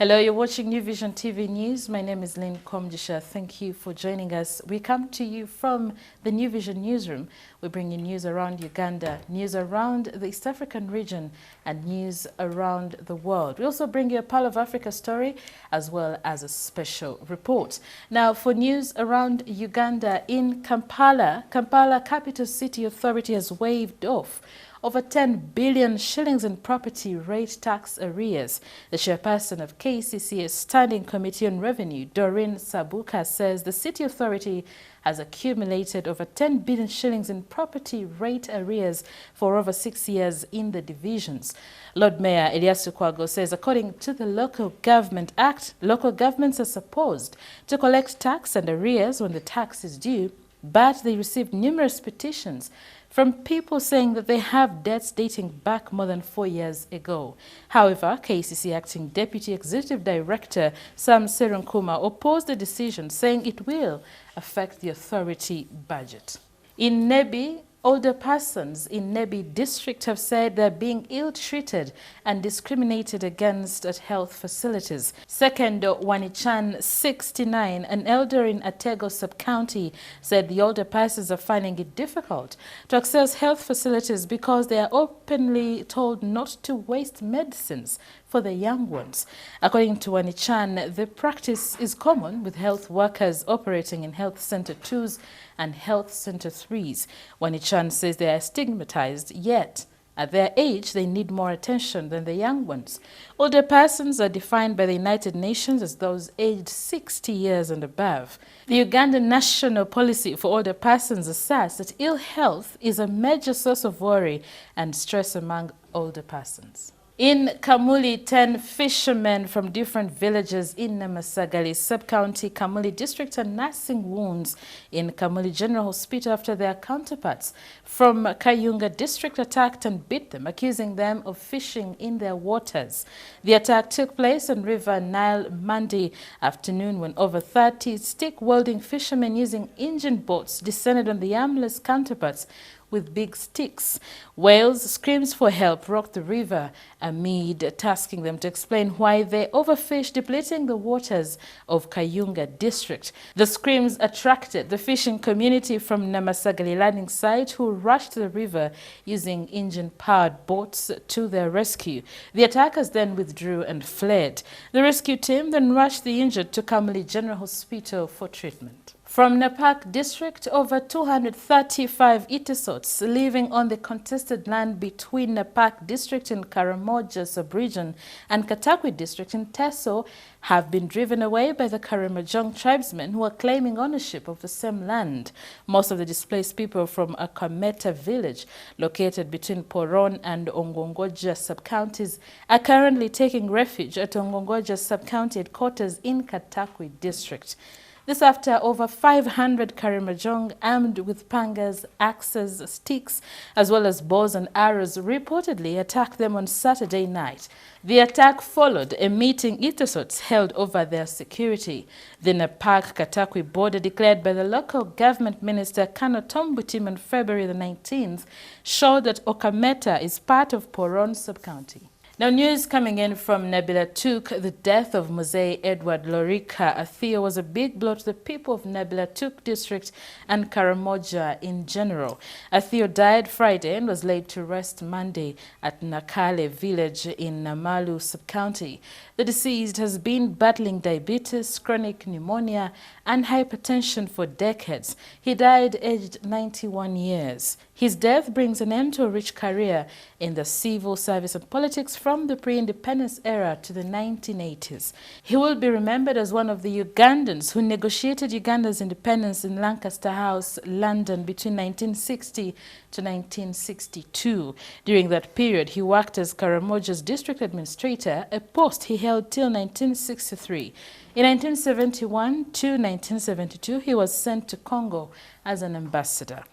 Hello, you're watching New Vision TV News. My name is Lynn Komjisha. Thank you for joining us. We come to you from the New Vision newsroom. We bring you news around Uganda, news around the East African region, and news around the world. We also bring you a Pearl of Africa story as well as a special report. Now, for news around Uganda, in Kampala, Capital City Authority has waived off over 10 billion shillings in property rate tax arrears. The chairperson of KCC's Standing Committee on Revenue, Doreen Sabuka, says the city authority has accumulated over 10 billion shillings in property rate arrears for over 6 years in the divisions. Lord Mayor Eliasu Kwago says according to the Local Government Act, local governments are supposed to collect tax and arrears when the tax is due, but they received numerous petitions from people saying that they have debts dating back more than 4 years ago. However, KCC Acting Deputy Executive Director Sam Serunkuma opposed the decision, saying it will affect the authority budget. In Nebi, older persons in Nebi district have said they're being ill-treated and discriminated against at health facilities. Second, Wanichan, 69, an elder in Atego sub-county, said the older persons are finding it difficult to access health facilities because they are openly told not to waste medicines for the young ones. According to Wanichan, the practice is common with health workers operating in Health Center 2s and Health Center 3s. Wanichan says they are stigmatized, yet at their age they need more attention than the young ones. Older persons are defined by the United Nations as those aged 60 years and above. The Ugandan National Policy for Older Persons asserts that ill health is a major source of worry and stress among older persons. In Kamuli, 10 fishermen from different villages in Namasagali sub-county Kamuli district are nursing wounds in Kamuli General Hospital after their counterparts from Kayunga district attacked and beat them, accusing them of fishing in their waters. The attack took place on River Nile Monday afternoon when over 30 stick-welding fishermen using engine boats descended on the armless counterparts with big sticks. Wails, screams for help rocked the river amid tasking them to explain why they overfished, depleting the waters of Kayunga district. The screams attracted the fishing community from Namasagali landing site, who rushed to the river using engine-powered boats to their rescue. The attackers then withdrew and fled. The rescue team then rushed the injured to Kamuli General Hospital for treatment. From Napak district, over 235 Itesots living on the contested land between Napak district in Karamoja sub-region and Katakwi district in Teso have been driven away by the Karamojong tribesmen who are claiming ownership of the same land. Most of the displaced people from Akameta village, located between Poron and Ongongoja sub-counties, are currently taking refuge at Ongongoja sub-county headquarters in Katakwi district. This after over 500 Karamojong armed with pangas, axes, sticks, as well as bows and arrows reportedly attacked them on Saturday night. The attack followed a meeting Itesots held over their security. The Napak-Katakwi border declared by the local government minister Kano Tombutim on February the 19th showed that Okameta is part of Poron sub-county. Now, news coming in from Nabila Tuk. The death of Mosei Edward Lorika Athio was a big blow to the people of Nabila Tuk district and Karamoja in general. Athio died Friday and was laid to rest Monday at Nakale village in Namalu sub-county. The deceased has been battling diabetes, chronic pneumonia, and hypertension for decades. He died aged 91 years. His death brings an end to a rich career in the civil service and politics from the pre-independence era to the 1980s. He will be remembered as one of the Ugandans who negotiated Uganda's independence in Lancaster House, London between 1960 to 1962. During that period, he worked as Karamoja's district administrator, a post he held till 1963. In 1971 to 1972, he was sent to Congo as an ambassador.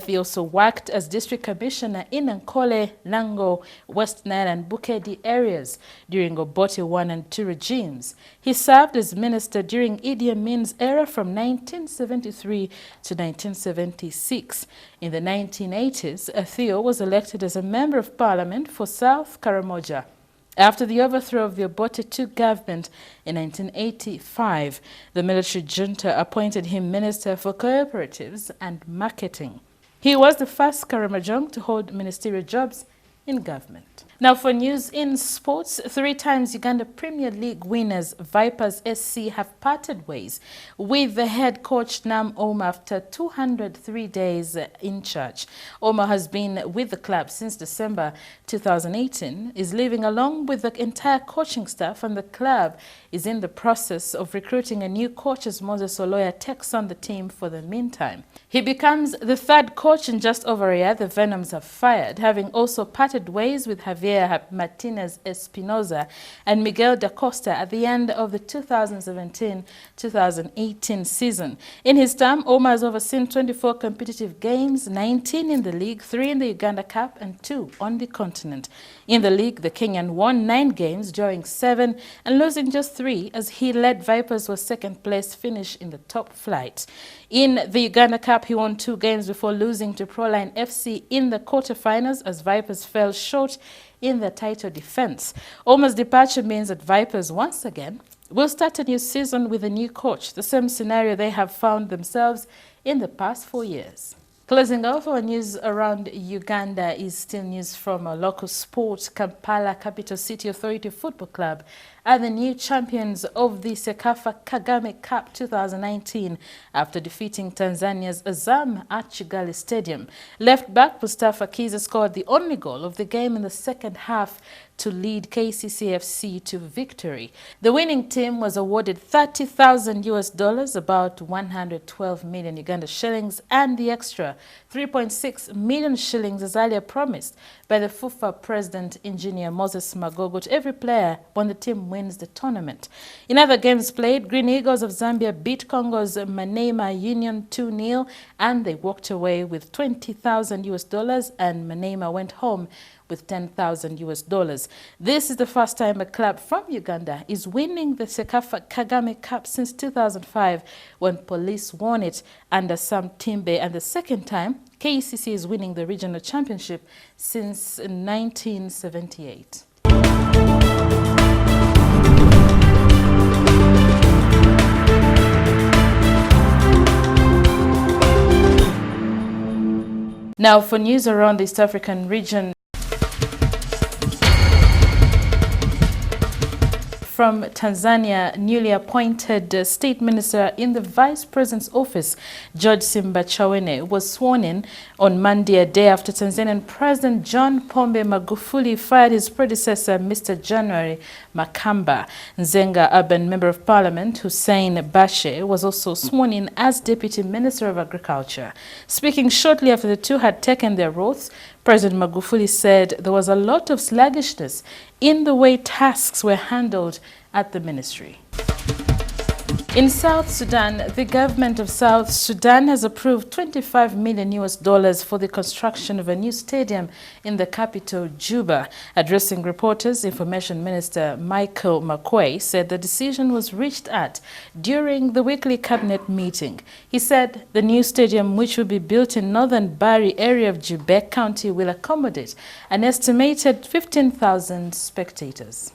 He also worked as district commissioner in Ankole, Lango, West Nile and Bukedi areas during Obote 1 and 2 regimes. He served as minister during Idi Amin's era from 1973 to 1976. In the 1980s, Athio was elected as a member of parliament for South Karamoja. After the overthrow of the Obote II government in 1985, the military junta appointed him Minister for Cooperatives and Marketing. He was the first Karamojong to hold ministerial jobs in government. Now for news in sports, 3 times Uganda Premier League winners Vipers SC have parted ways with the head coach Nam Oma after 203 days in charge. Oma has been with the club since December 2018, is leaving along with the entire coaching staff, and the club is in the process of recruiting a new coach as Moses Oloya takes on the team for the meantime. He becomes the 3rd coach in just over a year the Venoms have fired, having also parted ways with Javier Martinez Espinoza and Miguel da Costa at the end of the 2017-2018 season. In his term, Oma has overseen 24 competitive games, 19 in the league, 3 in the Uganda Cup and 2 on the continent. In the league, the Kenyan won 9 games, drawing 7 and losing just 3 as he led Vipers to a 2nd place finish in the top flight. In the Uganda Cup, he won 2 games before losing to Proline FC in the quarterfinals as Vipers fell short in the title defense. Oma's departure means that Vipers once again will start a new season with a new coach, the same scenario they have found themselves in the past 4 years. Closing off our news around Uganda is still news from our local sport. Kampala Capital City Authority Football Club are the new champions of the Sekafa Kagame Cup 2019 after defeating Tanzania's Azam at Kigali Stadium. Left back Mustafa Kiza scored the only goal of the game in the second half to lead KCCFC to victory. The winning team was awarded $30,000, about 112 million Uganda shillings, and the extra 3.6 million shillings as earlier promised by the FUFA president, engineer Moses Magogo, to every player when the team wins the tournament. In other games played, Green Eagles of Zambia beat Congo's Maniema Union 2-0, and they walked away with $20,000, and Maniema went home with $10,000. This is the first time a club from Uganda is winning the Sekafa Kagame Cup since 2005 when Police won it under Sam Timbe, and the second time KCC is winning the regional championship since 1978. Now for news around the East African region. From Tanzania, newly appointed State Minister in the Vice President's office, George Simbachawene, was sworn in on Monday, a day after Tanzanian President John Pombe Magufuli fired his predecessor, Mr. January Makamba. Nzenga Urban Member of Parliament Hussein Bashe was also sworn in as Deputy Minister of Agriculture. Speaking shortly after the two had taken their oaths, President Magufuli said there was a lot of sluggishness in the way tasks were handled at the ministry. In South Sudan, the government of South Sudan has approved $25 million for the construction of a new stadium in the capital, Juba. Addressing reporters, Information Minister Michael Makwei said the decision was reached at during the weekly cabinet meeting. He said the new stadium, which will be built in northern Bari area of Jubek County, will accommodate an estimated 15,000 spectators.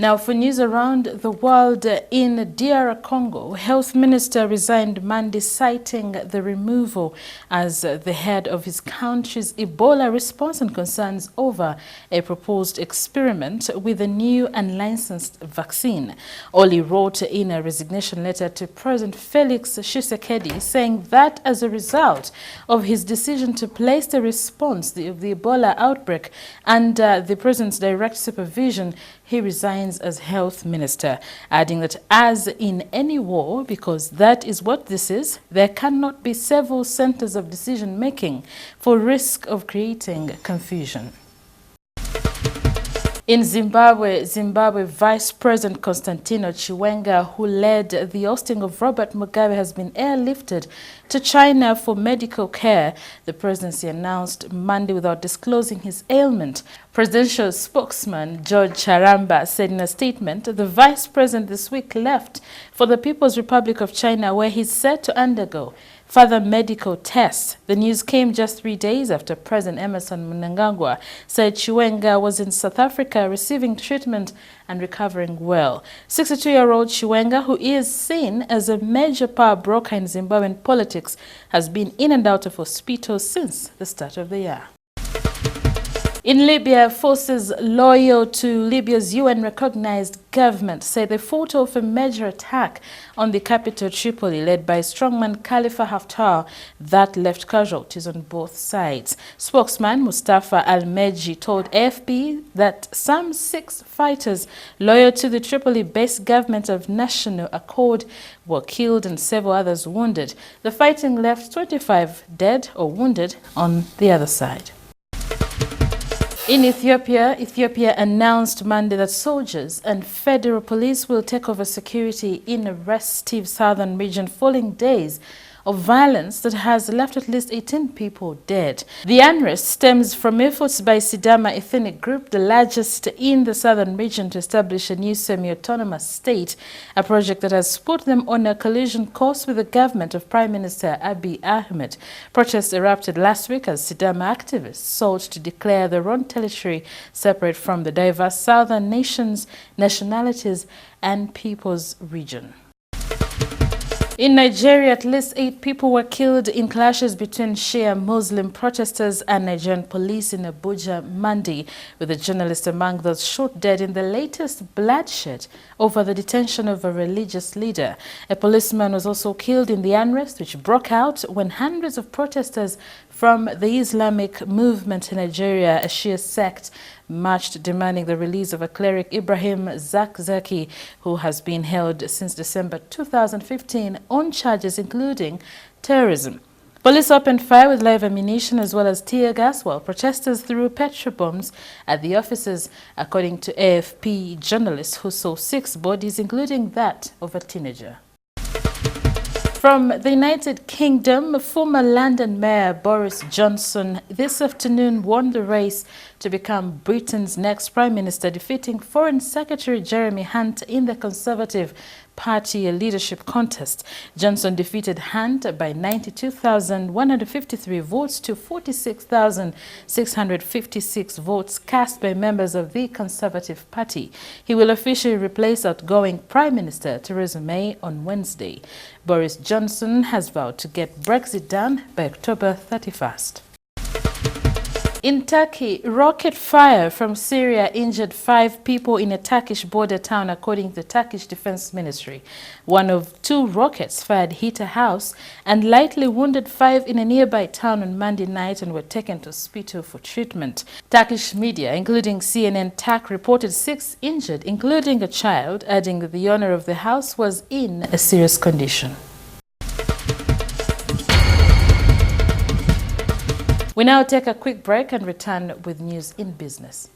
Now for news around the world, in DR Congo, Health Minister resigned Monday, citing the removal as the head of his country's Ebola response and concerns over a proposed experiment with a new unlicensed vaccine. Oli wrote in a resignation letter to President Felix Tshisekedi, saying that as a result of his decision to place the response of the Ebola outbreak under the president's direct supervision, he resigns as health minister, adding that as in any war, because that is what this is, there cannot be several centers of decision-making for risk of creating confusion. In Zimbabwe, Vice President Constantino Chiwenga, who led the ousting of Robert Mugabe, has been airlifted to China for medical care, the presidency announced Monday without disclosing his ailment. Presidential spokesman George Charamba said in a statement, the vice president this week left for the People's Republic of China, where he's set to undergo further medical tests. The news came just 3 days after President Emerson Mnangagwa said Chiwenga was in South Africa receiving treatment and recovering well. 62-year-old Chiwenga, who is seen as a major power broker in Zimbabwean politics, has been in and out of hospital since the start of the year. In Libya, forces loyal to Libya's UN-recognized government say they fought off a major attack on the capital Tripoli led by strongman Khalifa Haftar that left casualties on both sides. Spokesman Mustafa Al-Meji told AFP that some 6 fighters loyal to the Tripoli-based government of National Accord were killed and several others wounded. The fighting left 25 dead or wounded on the other side. In Ethiopia announced Monday that soldiers and federal police will take over security in a restive southern region following days of violence that has left at least 18 people dead. The unrest stems from efforts by Sidama ethnic group, the largest in the southern region, to establish a new semi-autonomous state, a project that has put them on a collision course with the government of Prime Minister Abiy Ahmed. Protests erupted last week as Sidama activists sought to declare their own territory separate from the diverse southern nationalities and peoples region. In Nigeria, at least 8 people were killed in clashes between Shia Muslim protesters and Nigerian police in Abuja Monday, with a journalist among those shot dead in the latest bloodshed over the detention of a religious leader. A policeman was also killed in the unrest which broke out when hundreds of protesters from the Islamic movement in Nigeria, a Shia sect, marched demanding the release of a cleric, Ibrahim Zakzaki, who has been held since December 2015 on charges including terrorism. Police opened fire with live ammunition as well as tear gas, while protesters threw petrol bombs at the officers, according to AFP journalists who saw 6 bodies, including that of a teenager. From the United Kingdom, former London Mayor Boris Johnson this afternoon won the race to become Britain's next Prime Minister, defeating Foreign Secretary Jeremy Hunt in the Conservative Party leadership contest. Johnson defeated Hunt by 92,153 votes to 46,656 votes cast by members of the Conservative Party. He will officially replace outgoing Prime Minister Theresa May on Wednesday. Boris Johnson has vowed to get Brexit done by October 31st. In Turkey, rocket fire from Syria injured 5 people in a Turkish border town, according to the Turkish Defense Ministry. One of 2 rockets fired hit a house and lightly wounded 5 in a nearby town on Monday night and were taken to hospital for treatment. Turkish media, including CNN Turk, reported 6 injured, including a child, adding that the owner of the house was in a serious condition. We now take a quick break and return with news in business.